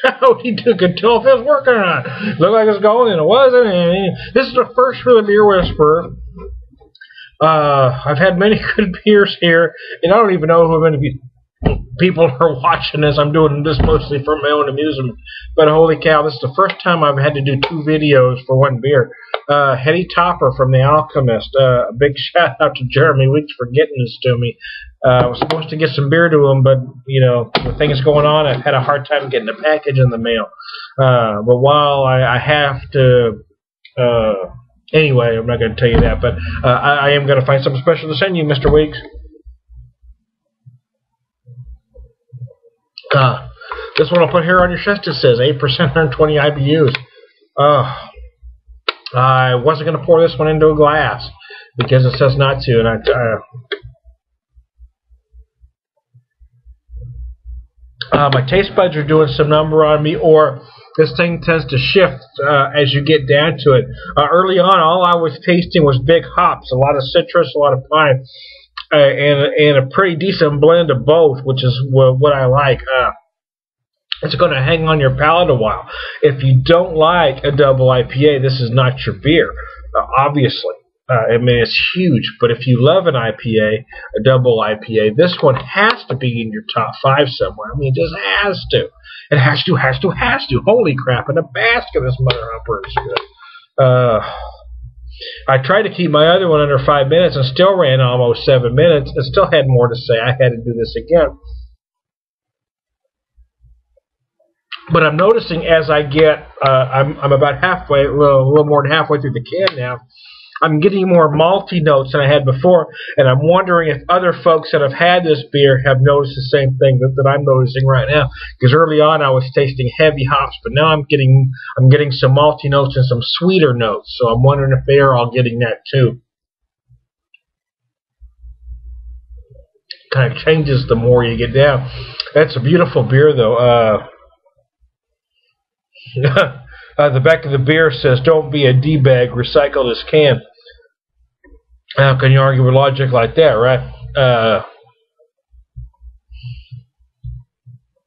How he could tell if it was working or not. Looked like it was going, and it wasn't. And this is the first for the Beer Whisperer. I've had many good beers here, and I don't even know who many people are watching this. I'm doing this mostly for my own amusement. But holy cow, this is the first time I've had to do 2 videos for 1 beer. Heady Topper from The Alchemist. A big shout out to Jeremy Weeks for getting this to me. I was supposed to get some beer to him, but, you know, with things going on, I've had a hard time getting a package in the mail. But while I have to... anyway, I'm not going to tell you that, but I am going to find something special to send you, Mr. Weeks. This one I'll put here on your chest. It says 8%, 120 IBUs. I wasn't going to pour this one into a glass because it says not to, and my taste buds are doing some number on me, or this thing tends to shift as you get down to it. Early on, all I was tasting was big hops, a lot of citrus, a lot of pine, and a pretty decent blend of both, which is what I like. It's going to hang on your palate a while. If you don't like a double IPA, this is not your beer, obviously. I mean, it's huge, but if you love an IPA, a double IPA, this one has to be in your top 5 somewhere. I mean, it just has to. It has to. Holy crap, in a basket, this mother humper is good. I tried to keep my other one under 5 minutes and still ran almost 7 minutes and still had more to say. I had to do this again. But I'm noticing as I get, I'm about halfway, a little more than halfway through the can now, I'm getting more malty notes than I had before, and I'm wondering if other folks that have had this beer have noticed the same thing that I'm noticing right now. Because early on I was tasting heavy hops, but now I'm getting some malty notes and some sweeter notes. So I'm wondering if they're all getting that too. Kind of changes the more you get down. That's a beautiful beer, though. The back of the beer says, "Don't be a D-bag, recycle this can." How can you argue with logic like that, right?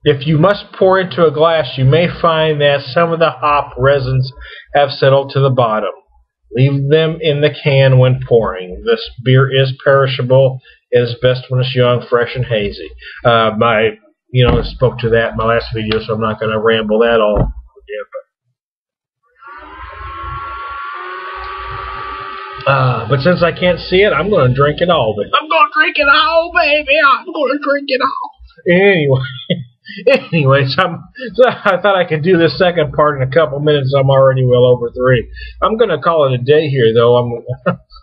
If you must pour into a glass, you may find that some of the hop resins have settled to the bottom. Leave them in the can when pouring. This beer is perishable. It is best when it's young, fresh, and hazy. I spoke to that in my last video, so I'm not going to ramble that all again. But since I can't see it, I'm going to drink it all. I'm going to drink it all, baby. I'm going to drink it all. Anyways, so I thought I could do this second part in a couple minutes. I'm already well over 3. I'm going to call it a day here, though.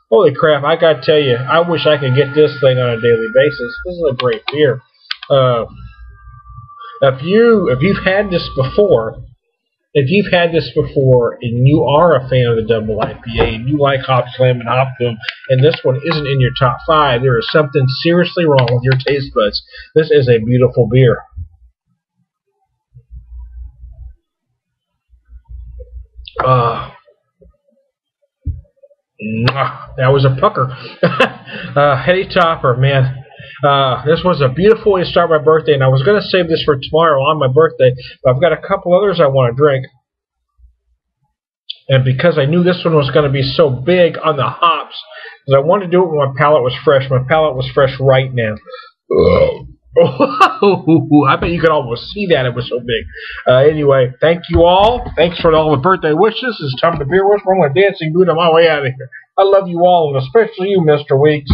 Holy crap, I got to tell you, I wish I could get this thing on a daily basis. This is a great beer. If you've had this before, and you are a fan of the double IPA, and you like Hop Slam and Hop Boom, and this one isn't in your top 5, there is something seriously wrong with your taste buds. This is a beautiful beer. That was a pucker. Heady Topper, man. This was a beautiful way to start my birthday, and I was going to save this for tomorrow on my birthday, but I've got a couple others I want to drink. And because I knew this one was going to be so big on the hops, because I wanted to do it when my palate was fresh. My palate was fresh right now. I bet you could almost see that. It was so big. Anyway, thank you all. Thanks for all the birthday wishes. It's time to beer whisper. I'm going to dancing boot on my way out of here. I love you all, and especially you, Mr. Weeks.